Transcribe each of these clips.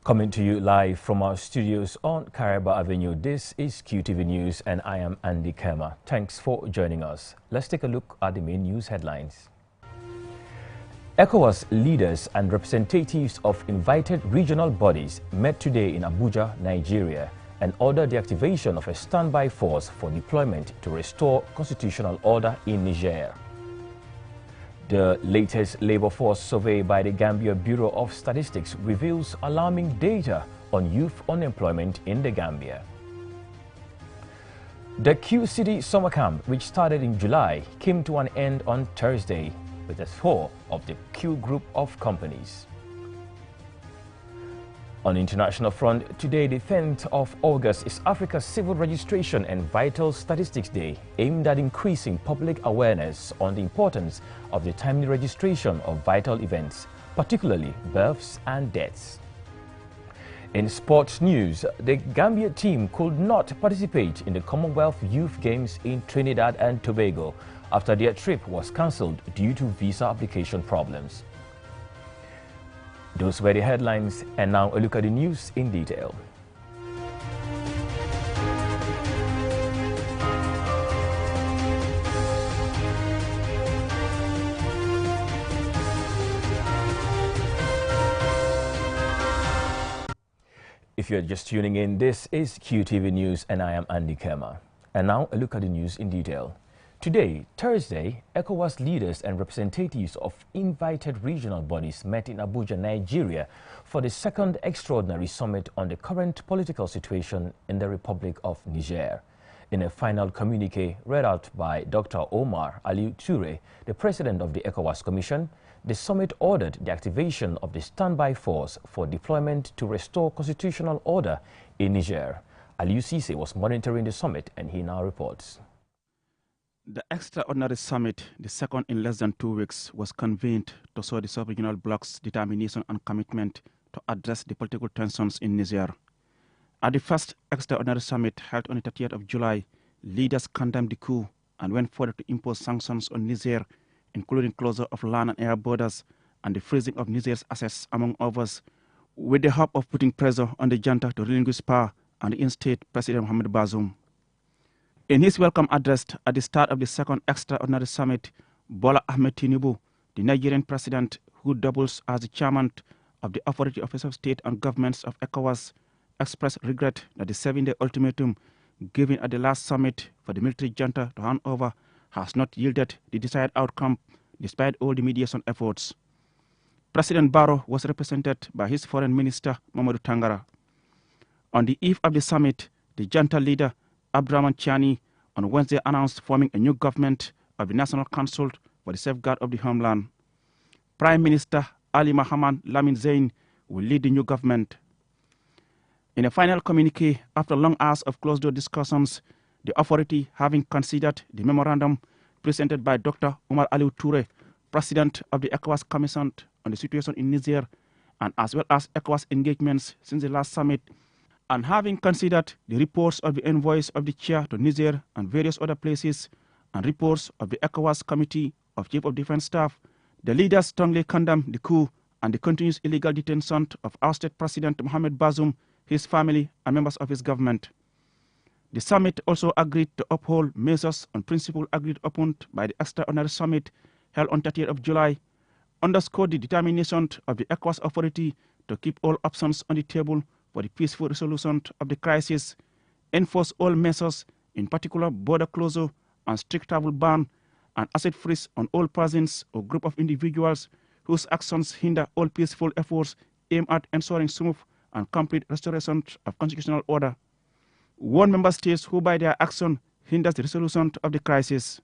Coming to you live from our studios on Caraba Avenue, this is QTV News and I am Andy Kema. Thanks for joining us. Let's take a look at the main news headlines. ECOWAS leaders and representatives of invited regional bodies met today in Abuja, Nigeria, and ordered the activation of a standby force for deployment to restore constitutional order in Niger. The latest labor force survey by the Gambia Bureau of Statistics reveals alarming data on youth unemployment in the Gambia. The Q City summer camp, which started in July, came to an end on Thursday with a tour of the Q group of companies. On the international front, today, the 10th of August, is Africa's Civil Registration and Vital Statistics Day, aimed at increasing public awareness on the importance of the timely registration of vital events, particularly births and deaths. In sports news, the Gambia team could not participate in the Commonwealth Youth Games in Trinidad and Tobago after their trip was cancelled due to visa application problems. Those were the headlines, and now a look at the news in detail. If you're just tuning in, this is QTV News and I am Andy Kema. And now a look at the news in detail. Today, Thursday, ECOWAS leaders and representatives of invited regional bodies met in Abuja, Nigeria for the second extraordinary summit on the current political situation in the Republic of Niger. In a final communique read out by Dr. Omar Aliu Toure, the president of the ECOWAS Commission, the summit ordered the activation of the standby force for deployment to restore constitutional order in Niger. Aliu Cisse was monitoring the summit and he now reports. The extraordinary summit, the second in less than 2 weeks, was convened to show the sub-regional bloc's determination and commitment to address the political tensions in Niger. At the first extraordinary summit held on the 30th of July, leaders condemned the coup and went further to impose sanctions on Niger, including closure of land and air borders and the freezing of Niger's assets, among others, with the hope of putting pressure on the junta to relinquish power and reinstate President Mohamed Bazoum. In his welcome address at the start of the second extraordinary summit, Bola Ahmed Tinubu, the Nigerian president who doubles as the chairman of the Authority of Heads of State and Governments of ECOWAS, expressed regret that the 7-day ultimatum given at the last summit for the military junta to hand over has not yielded the desired outcome despite all the mediation efforts. President Barrow was represented by his foreign minister, Mamadou Tangara. On the eve of the summit, the junta leader, Abdurrahman Chani, on Wednesday announced forming a new government of the National Council for the Safeguard of the Homeland. Prime Minister Ali Mohamed Lamin Zein will lead the new government. In a final communique, after long hours of closed-door discussions, the authority, having considered the memorandum presented by Dr. Omar Aliu Toure, president of the ECOWAS Commission on the situation in Niger, and as well as ECOWAS engagements since the last summit, and having considered the reports of the envoys of the chair to Niger and various other places, and reports of the ECOWAS Committee of Chief of Defense Staff, the leaders strongly condemned the coup and the continuous illegal detention of ousted President Mohamed Bazoum, his family, and members of his government. The summit also agreed to uphold measures on principle agreed upon by the extraordinary summit held on 30th of July, underscored the determination of the ECOWAS authority to keep all options on the table for the peaceful resolution of the crisis, enforce all measures, in particular border closure and strict travel ban, and asset freeze on all persons or group of individuals whose actions hinder all peaceful efforts aimed at ensuring smooth and complete restoration of constitutional order. One member states who by their action hinders the resolution of the crisis.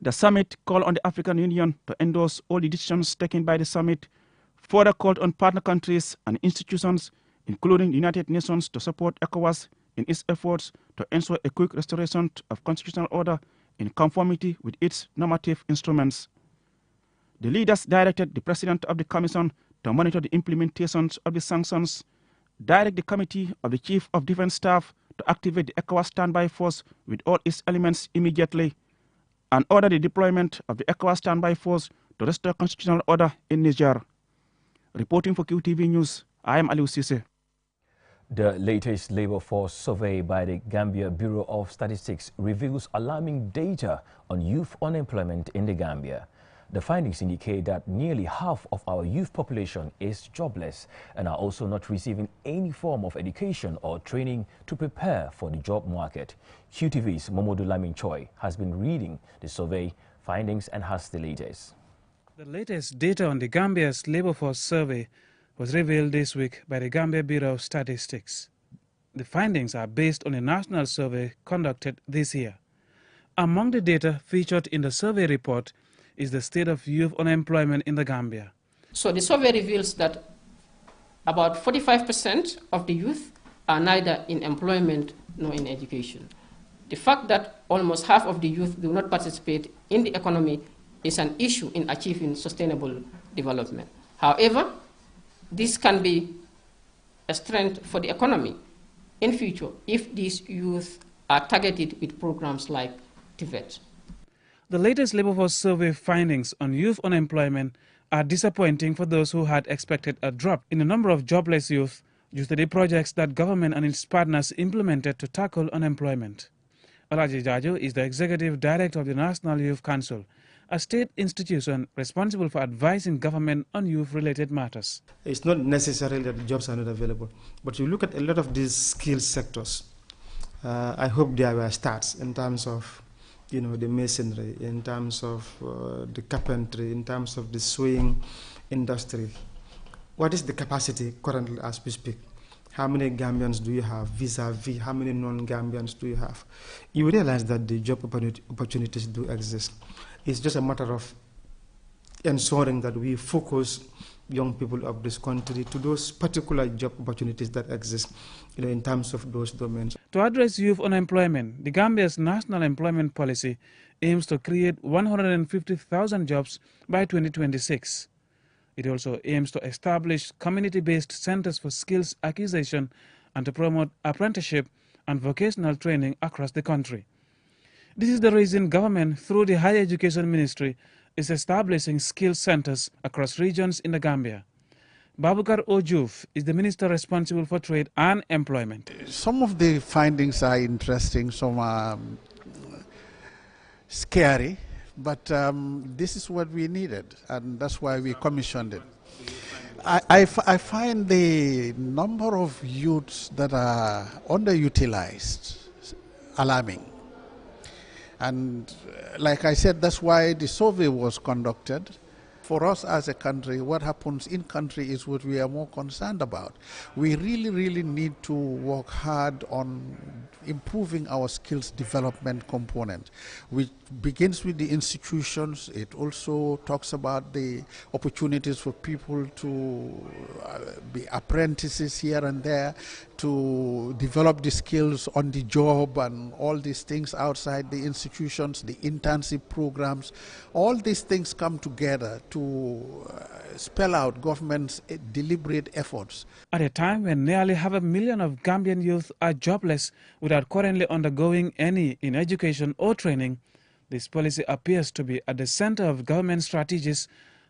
The summit called on the African Union to endorse all the decisions taken by the summit, further called on partner countries and institutions, including the United Nations, to support ECOWAS in its efforts to ensure a quick restoration of constitutional order in conformity with its normative instruments. The leaders directed the President of the Commission to monitor the implementation of the sanctions, direct the Committee of the Chief of Defense Staff to activate the ECOWAS standby force with all its elements immediately, and order the deployment of the ECOWAS standby force to restore constitutional order in Niger. Reporting for QTV News, I am Aliou Cissé. The latest labor force survey by the Gambia Bureau of Statistics reveals alarming data on youth unemployment in the Gambia. The findings indicate that nearly half of our youth population is jobless and are also not receiving any form of education or training to prepare for the job market. QTV's Momodu Lamin Choi has been reading the survey findings and has the latest. The latest data on the Gambia's labor force survey was revealed this week by the Gambia Bureau of Statistics. The findings are based on a national survey conducted this year. Among the data featured in the survey report is the state of youth unemployment in the Gambia. So the survey reveals that about 45% of the youth are neither in employment nor in education. The fact that almost half of the youth do not participate in the economy is an issue in achieving sustainable development. However, this can be a strength for the economy in future if these youth are targeted with programs like TVET. The latest labor force survey findings on youth unemployment are disappointing for those who had expected a drop in the number of jobless youth due to the projects that government and its partners implemented to tackle unemployment. Olaji Jajo is the executive director of the National Youth Council, a state institution responsible for advising government on youth-related matters. It's not necessarily that jobs are not available, but you look at a lot of these skill sectors. I hope there were stats in terms of, the masonry, in terms of the carpentry, in terms of the sewing industry. What is the capacity currently as we speak? How many Gambians do you have vis-a-vis how many non-Gambians do you have? You realize that the job opportunities do exist. It's just a matter of ensuring that we focus young people of this country to those particular job opportunities that exist, in terms of those domains. To address youth unemployment, the Gambia's national employment policy aims to create 150,000 jobs by 2026. It also aims to establish community-based centers for skills acquisition and to promote apprenticeship and vocational training across the country. This is the reason government, through the Higher Education Ministry, is establishing skills centers across regions in the Gambia. Babukar Ojuf is the minister responsible for trade and employment. Some of the findings are interesting, some are scary, but this is what we needed, and that's why we commissioned it. I find the number of youths that are underutilized alarming. And like I said, that's why the survey was conducted. For us as a country, what happens in country is what we are more concerned about. We really need to work hard on improving our skills development component, which begins with the institutions. It also talks about the opportunities for people to be apprentices here and there, to develop the skills on the job and all these things outside the institutions, the internship programs. All these things come together to spell out government's deliberate efforts. At a time when nearly 500,000 of Gambian youth are jobless without currently undergoing any in education or training, this policy appears to be at the center of government strategies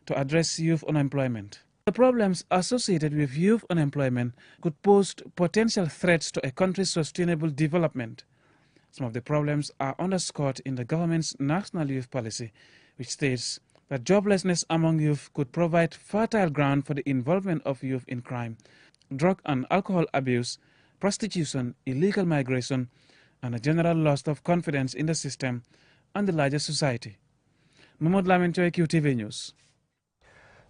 to address youth unemployment. The problems associated with youth unemployment could pose potential threats to a country's sustainable development. Some of the problems are underscored in the government's national youth policy, which states that joblessness among youth could provide fertile ground for the involvement of youth in crime, drug and alcohol abuse, prostitution, illegal migration, and a general loss of confidence in the system and the larger society. Momodu Lamin Choi, QTV News.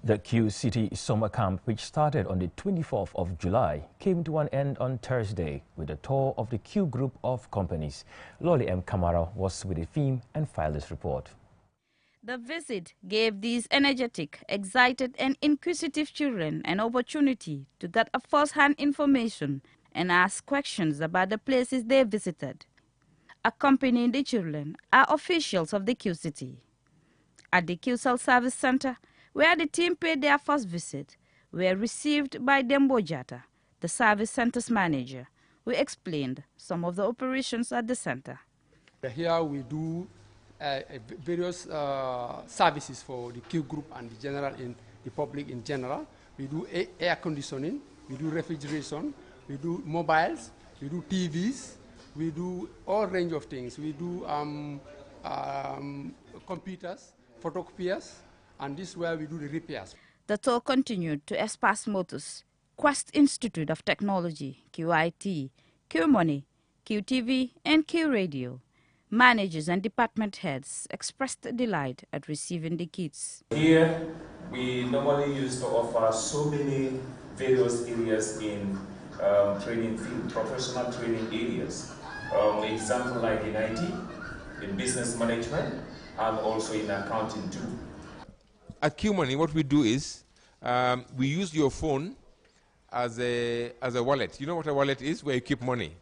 The Q City Summer Camp, which started on the 24th of July, came to an end on Thursday with a tour of the Q Group of companies. Loli M. Kamara was with the theme and filed this report. The visit gave these energetic, excited and inquisitive children an opportunity to get a first-hand information and ask questions about the places they visited. Accompanying the children are officials of the Q City. At the Q Cell Service Center, where the team paid their first visit, were received by Dembo Jata, the service center's manager, who explained some of the operations at the center. Here we do various services for the Q Group and the public in general. We do air conditioning, we do refrigeration, we do mobiles, we do TVs, we do all range of things. We do computers, photocopiers, and this is where we do the repairs. The tour continued to Espas Motors, Quest Institute of Technology, QIT, QMoney, QTV, and Q Radio. Managers and department heads expressed delight at receiving the kits. Here, we normally used to offer so many various areas in training field, professional training areas. Example like in IT, in business management, and also in accounting too. At QMoney, what we do is we use your phone as a wallet. You know what a wallet is? Where you keep money.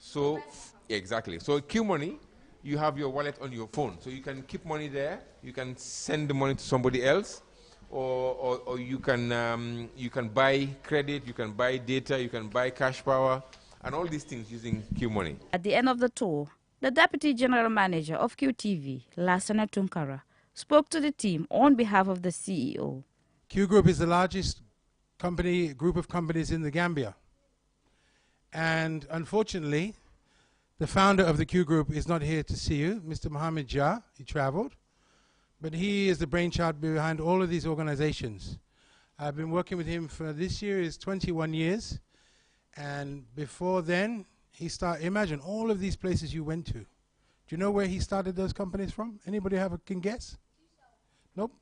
So, exactly. So QMoney, you have your wallet on your phone. So you can keep money there. You can send the money to somebody else. Or you can buy credit, you can buy data, you can buy cash power, and all these things using QMoney. At the end of the tour, the Deputy General Manager of QTV, Lassana Tunkara, spoke to the team on behalf of the CEO. Q Group is the largest group of companies in the Gambia. And unfortunately, the founder of the Q Group is not here to see you, Mr. Mohammed Jah. He traveled. But he is the brainchild behind all of these organizations. I've been working with him for this year is 21 years. And before then, he started, imagine all of these places you went to. Do you know where he started those companies from? Anybody can guess? Nope.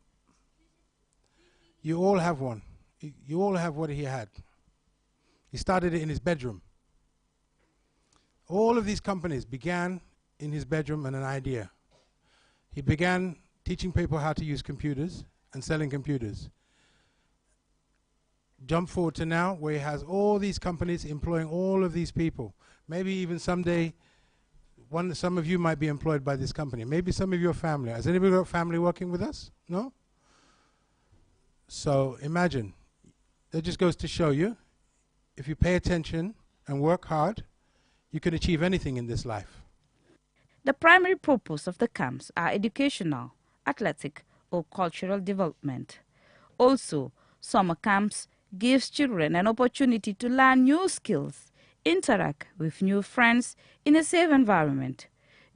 You all have one. You all have what he had. He started it in his bedroom. All of these companies began in his bedroom and an idea. He began teaching people how to use computers and selling computers. Jump forward to now, where he has all these companies employing all of these people. Maybe even someday, some of you might be employed by this company. Maybe some of your family. Has anybody got family working with us? No? So imagine, that just goes to show you, if you pay attention and work hard, you can achieve anything in this life. The primary purpose of the camps are educational, athletic, or cultural development. Also, summer camps gives children an opportunity to learn new skills, interact with new friends in a safe environment.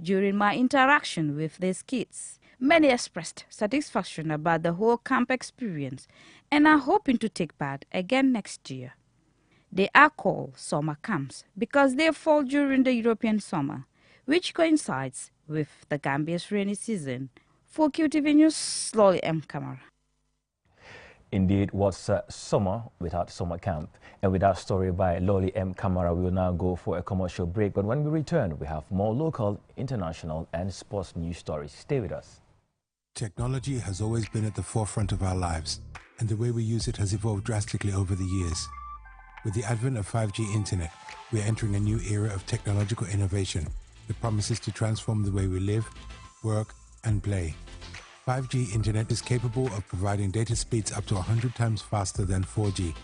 During my interaction with these kids, many expressed satisfaction about the whole camp experience and are hoping to take part again next year. They are called summer camps because they fall during the European summer, which coincides with the Gambia's rainy season. For QTV News, Lolly M. Kamara. Indeed, what's summer without summer camp? And with that story by Lolly M. Kamara, we will now go for a commercial break. But when we return, we have more local, international, and sports news stories. Stay with us. Technology has always been at the forefront of our lives, and the way we use it has evolved drastically over the years. With the advent of 5G internet, we are entering a new era of technological innovation that promises to transform the way we live, work, and play. 5G internet is capable of providing data speeds up to 100 times faster than 4G,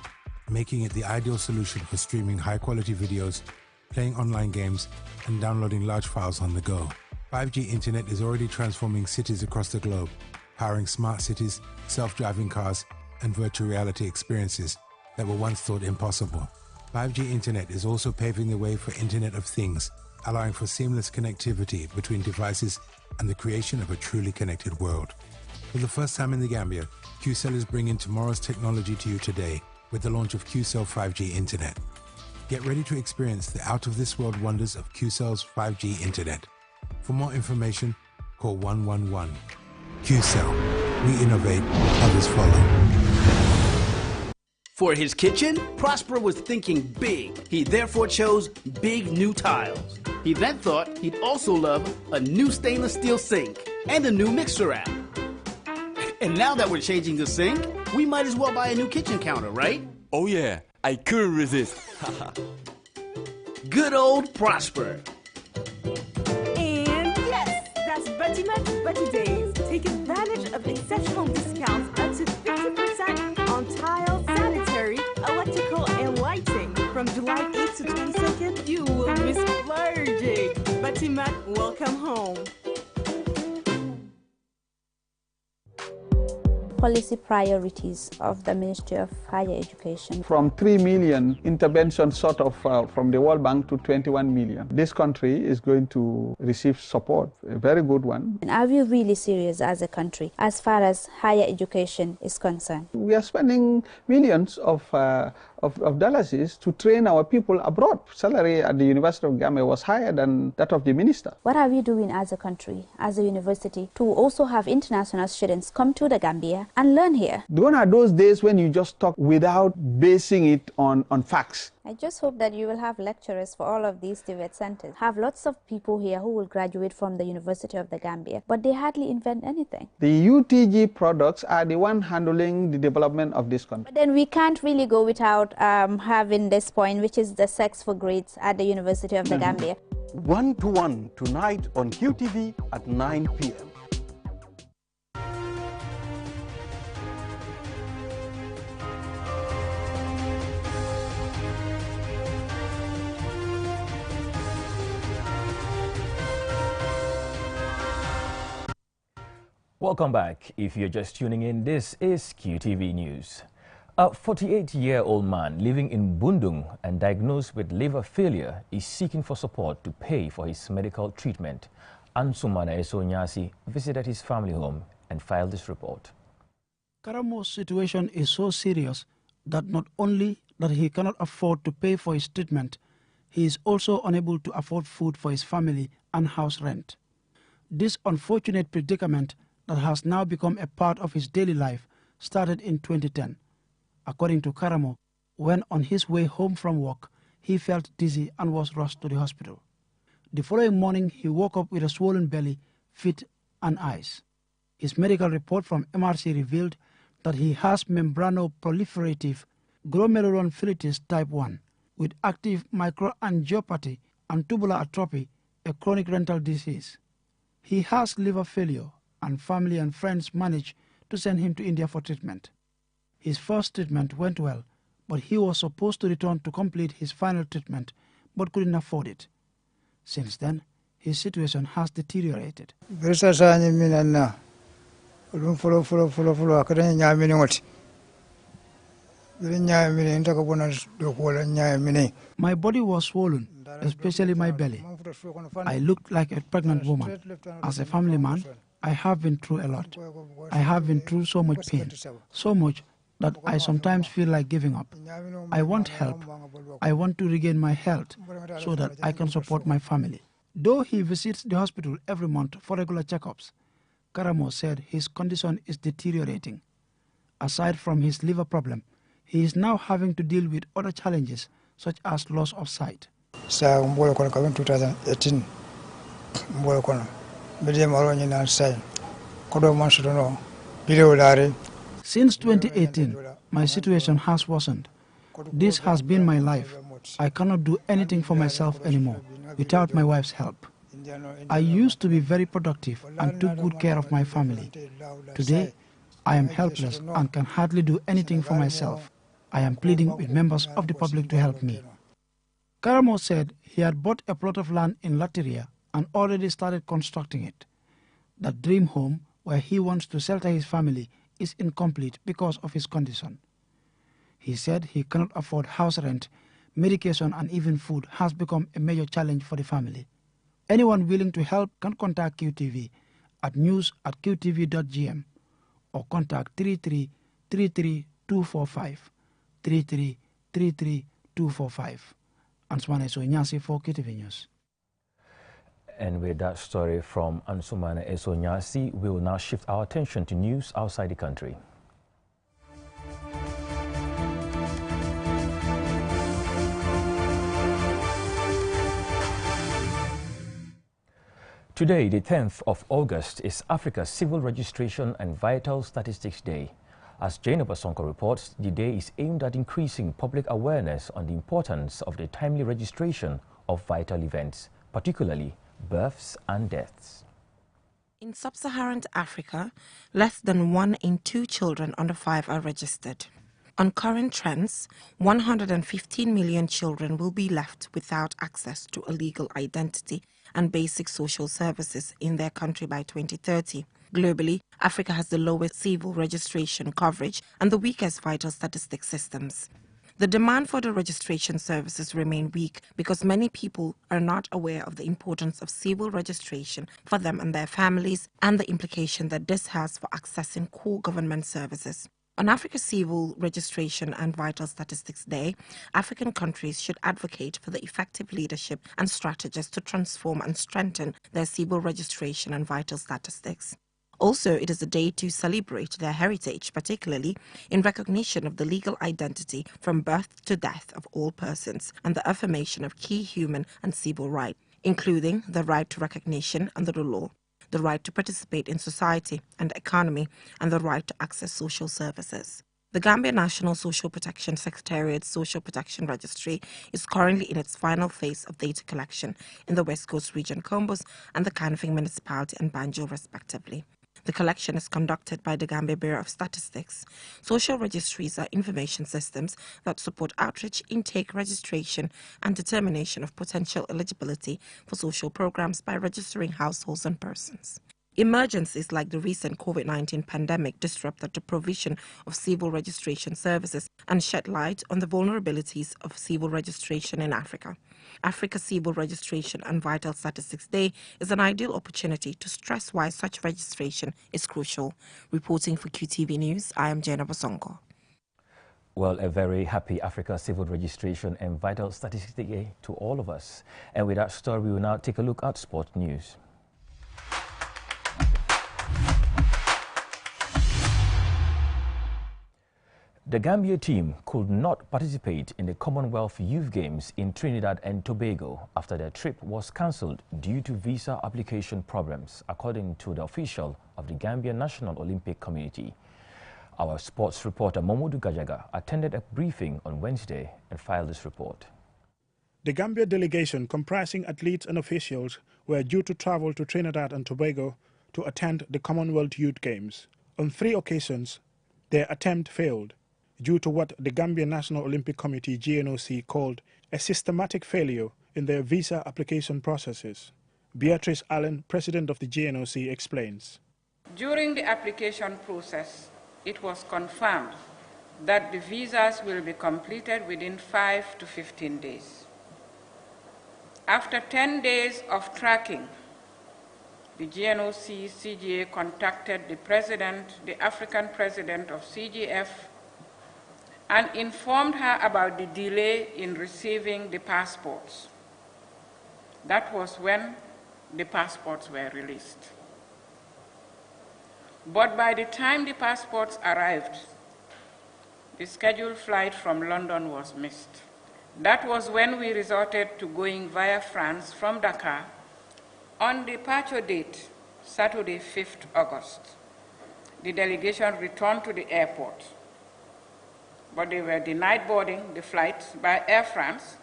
making it the ideal solution for streaming high-quality videos, playing online games, and downloading large files on the go. 5G internet is already transforming cities across the globe, powering smart cities, self-driving cars, and virtual reality experiences that were once thought impossible. 5G internet is also paving the way for Internet of Things, allowing for seamless connectivity between devices and the creation of a truly connected world. For the first time in the Gambia, QCell is bringing tomorrow's technology to you today with the launch of QCell 5G Internet. Get ready to experience the out-of-this-world wonders of QCell's 5G Internet. For more information, call 111. QCell. We innovate, others follow. For his kitchen, Prosper was thinking big. He therefore chose big new tiles. He then thought he'd also love a new stainless steel sink and a new mixer app. And now that we're changing the sink, we might as well buy a new kitchen counter, right? Oh yeah, I couldn't resist. Good old Prosper. And yes, that's Batimat Bati Days. Take advantage of exceptional discounts up to 50% on tiles, sanitary, electrical, and lighting. From July 8th to 22nd, you will be splurging. Batimat, welcome home. policy priorities of the Ministry of Higher Education? From 3 million interventions sort of from the World Bank to 21 million. This country is going to receive support, a very good one. And are we really serious as a country as far as higher education is concerned? We are spending millions of dollars to train our people abroad. Salary at the University of Gambia was higher than that of the minister. What are we doing as a country, as a university, to also have international students come to the Gambia and learn here? Gone are those days when you just talk without basing it on facts. I just hope that you will have lecturers for all of these debate centers. Have lots of people here who will graduate from the University of the Gambia, but they hardly invent anything. The UTG products are the one handling the development of this country. But then we can't really go without having this point, which is the sex for grades at the University of the Gambia. 1 to 1 tonight on QTV at 9 p.m. Welcome back. If you're just tuning in, this is QTV News. A 48-year-old man living in Bundung and diagnosed with liver failure is seeking for support to pay for his medical treatment. Ansumana Esonyasi visited his family home and filed this report. Karamo's situation is so serious that not only that he cannot afford to pay for his treatment, he is also unable to afford food for his family and house rent. This unfortunate predicament that has now become a part of his daily life started in 2010. According to Karamo, when on his way home from work, he felt dizzy and was rushed to the hospital. The following morning, he woke up with a swollen belly, feet, and eyes. His medical report from MRC revealed that he has membranoproliferative glomerulonephritis type 1 with active microangiopathy and tubular atrophy, a chronic renal disease. He has liver failure, and family and friends managed to send him to India for treatment. His first treatment went well, but he was supposed to return to complete his final treatment but couldn't afford it. Since then, his situation has deteriorated. My body was swollen, especially my belly. I looked like a pregnant woman. As a family man, I have been through a lot. I have been through so much pain, so much that I sometimes feel like giving up. I want help. I want to regain my health so that I can support my family. Though he visits the hospital every month for regular checkups, Karamo said his condition is deteriorating. Aside from his liver problem, he is now having to deal with other challenges such as loss of sight. Sa mbolo kono ka 2018 mbolo kono bidje maro ni nan say kodo man sudono video lare. Since 2018, my situation has worsened. This has been my life. I cannot do anything for myself anymore without my wife's help. I used to be very productive and took good care of my family. Today, I am helpless and can hardly do anything for myself. I am pleading with members of the public to help me. Karamo said he had bought a plot of land in Latiria and already started constructing it. That dream home where he wants to shelter his family is incomplete because of his condition. He said he cannot afford house rent, medication, and even food has become a major challenge for the family. Anyone willing to help can contact QTV at news@qtv.gm or contact 33 245. Ansumana Esonyasi for QTV News. And with that story from Ansumana Esonyasi, we will now shift our attention to news outside the country. Today, the 10th of August, is Africa's Civil Registration and Vital Statistics Day. As Jane Obasonko reports, the day is aimed at increasing public awareness on the importance of the timely registration of vital events, particularly births and deaths. In sub-Saharan Africa, less than 1 in 2 children under 5 are registered. On current trends, 115 million children will be left without access to a legal identity and basic social services in their country by 2030. Globally, Africa has the lowest civil registration coverage and the weakest vital statistics systems. The demand for the registration services remain weak because many people are not aware of the importance of civil registration for them and their families and the implication that this has for accessing core government services. On Africa's Civil Registration and Vital Statistics Day, African countries should advocate for the effective leadership and strategies to transform and strengthen their civil registration and vital statistics. Also, it is a day to celebrate their heritage, particularly in recognition of the legal identity from birth to death of all persons and the affirmation of key human and civil rights, including the right to recognition under the law, the right to participate in society and economy, and the right to access social services. The Gambia National Social Protection Secretariat's Social Protection Registry is currently in its final phase of data collection in the West Coast Region Combos and the Kanifing Municipality and Banjul, respectively. The collection is conducted by the Gambia Bureau of Statistics. Social registries are information systems that support outreach, intake, registration, and determination of potential eligibility for social programs by registering households and persons. Emergencies like the recent COVID-19 pandemic disrupted the provision of civil registration services and shed light on the vulnerabilities of civil registration in Africa. Africa Civil Registration and Vital Statistics Day is an ideal opportunity to stress why such registration is crucial. Reporting for QTV News, I am Jenna Bosongo. Well, a very happy Africa Civil Registration and Vital Statistics Day to all of us. And with that story, we will now take a look at sport news. The Gambia team could not participate in the Commonwealth Youth Games in Trinidad and Tobago after their trip was cancelled due to visa application problems, according to the official of the Gambia National Olympic Committee. Our sports reporter Momodu Gajaga attended a briefing on Wednesday and filed this report. The Gambia delegation, comprising athletes and officials, were due to travel to Trinidad and Tobago to attend the Commonwealth Youth Games. On 3 occasions, their attempt failed, due to what the Gambia National Olympic Committee GNOC called a systematic failure in their visa application processes. Beatrice Allen, president of the GNOC, explains. During the application process, it was confirmed that the visas will be completed within 5 to 15 days. After 10 days of tracking, the GNOC CGA contacted the African president of CGF, and informed her about the delay in receiving the passports. That was when the passports were released. But by the time the passports arrived, the scheduled flight from London was missed. That was when we resorted to going via France from Dakar on departure date, Saturday, 5th August. The delegation returned to the airport, but they were denied boarding the flight by Air France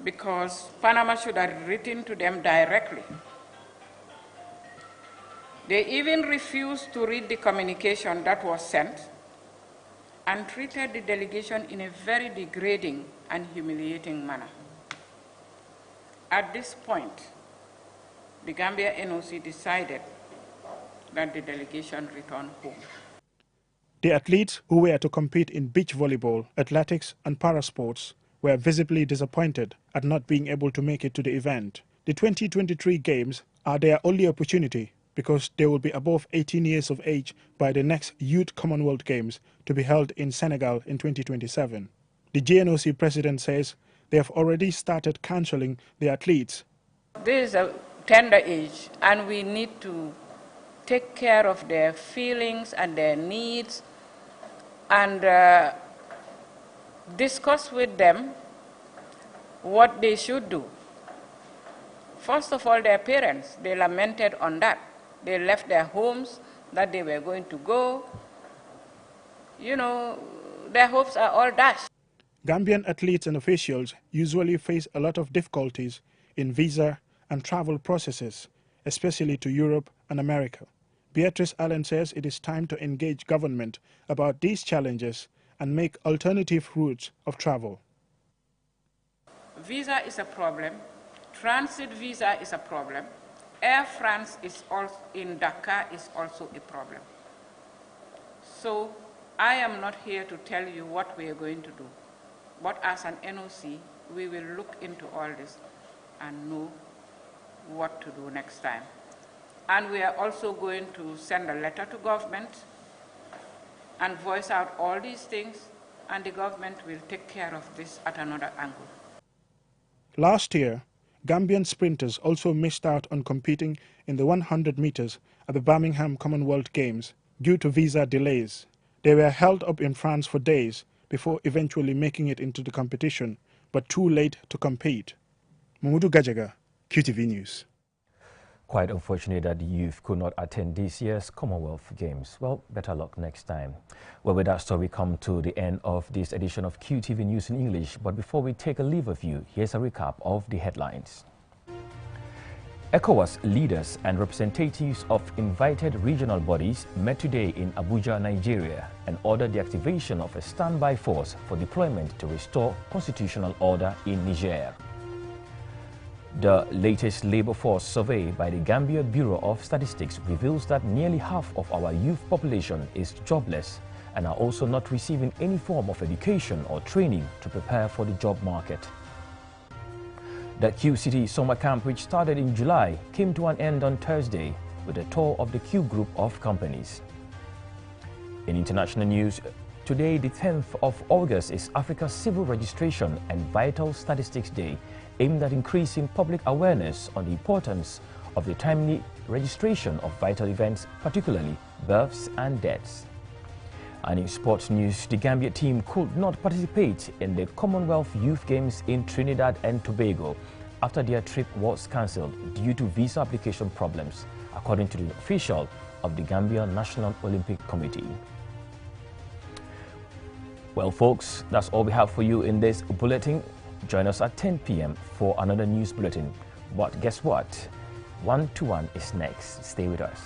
because Panama should have written to them directly. They even refused to read the communication that was sent and treated the delegation in a very degrading and humiliating manner. At this point, the Gambia NOC decided that the delegation return home. The athletes who were to compete in beach volleyball, athletics and parasports were visibly disappointed at not being able to make it to the event. The 2023 Games are their only opportunity because they will be above 18 years of age by the next Youth Commonwealth Games to be held in Senegal in 2027. The GNOC president says they have already started counseling the athletes. This is a tender age, and we need to take care of their feelings and their needs and discuss with them what they should do. First of all, their parents, they lamented on that. They left their homes, that they were going to go. You know, their hopes are all dashed. Gambian athletes and officials usually face a lot of difficulties in visa and travel processes, especially to Europe and America. Beatrice Allen says it is time to engage government about these challenges and make alternative routes of travel. Visa is a problem. Transit visa is a problem. Air France is also in Dakar is also a problem. So I am not here to tell you what we are going to do, but as an NOC, we will look into all this and know what to do next time. And we are also going to send a letter to government and voice out all these things, and the government will take care of this at another angle. Last year, Gambian sprinters also missed out on competing in the 100 meters at the Birmingham Commonwealth Games due to visa delays. They were held up in France for days before eventually making it into the competition, but too late to compete. Mamudu Gajaga, QTV News. Quite unfortunate that the youth could not attend this year's Commonwealth Games. Well, better luck next time. Well, with that story, we come to the end of this edition of QTV News in English. But before we take a leave of you, here's a recap of the headlines. ECOWAS leaders and representatives of invited regional bodies met today in Abuja, Nigeria, and ordered the activation of a standby force for deployment to restore constitutional order in Niger. The latest labor force survey by the Gambia Bureau of Statistics reveals that nearly half of our youth population is jobless and are also not receiving any form of education or training to prepare for the job market. The Q City summer camp, which started in July, came to an end on Thursday with a tour of the Q group of companies. In international news, today, the 10th of August, is Africa's Civil Registration and Vital Statistics Day, aimed at increasing public awareness on the importance of the timely registration of vital events, particularly births and deaths. And in sports news, the Gambia team could not participate in the Commonwealth Youth Games in Trinidad and Tobago after their trip was cancelled due to visa application problems, according to the official of the Gambia National Olympic Committee. Well, folks, that's all we have for you in this bulletin. Join us at 10 p.m. for another news bulletin. But guess what? 1 to 1 is next. Stay with us.